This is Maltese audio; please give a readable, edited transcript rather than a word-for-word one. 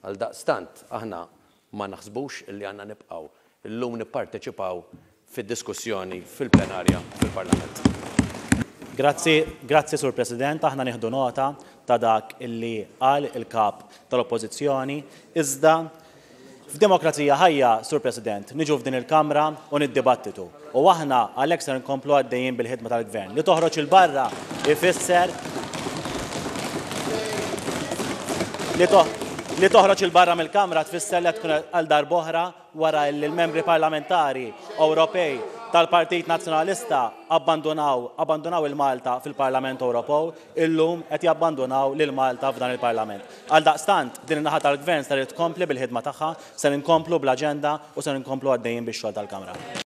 Għaldaqstant aħna ma naħsbux illi għandna nibqgħu illum nipparteċipaw fid-diskussjoni fil-plenarja fil-Parlament. Grazzi, Sur President, aħna nieħdu nota ta' dak illi qal il-kap tal-Oppożizzjoni, iżda f'demokrazija ħajja, Sur President, niġu f'din il-Kamra u niddibattitu. U aħna għalhekk se nkomplu għaddejjin bil-ħidma tal-Gvern. Li toħroġ il-barra ifisser li toħroġ il-barra mill-Kamra tfisser li tkun għal darb'oħra wara li l-membri parlamentari Ewropej tal-Partit Nazzjonalista abbandonaw il-Malta fil-Parlament Ewropew, illum qed jabbandunaw lil Malta f'dan il-Parlament. Għaldaqstant din in-naħa tal-Gvern se tkompli bil-ħidma tagħha, se nkomplu bl-aġenda u se nkomplu għaddejjin bix-xogħol tal-Kamra.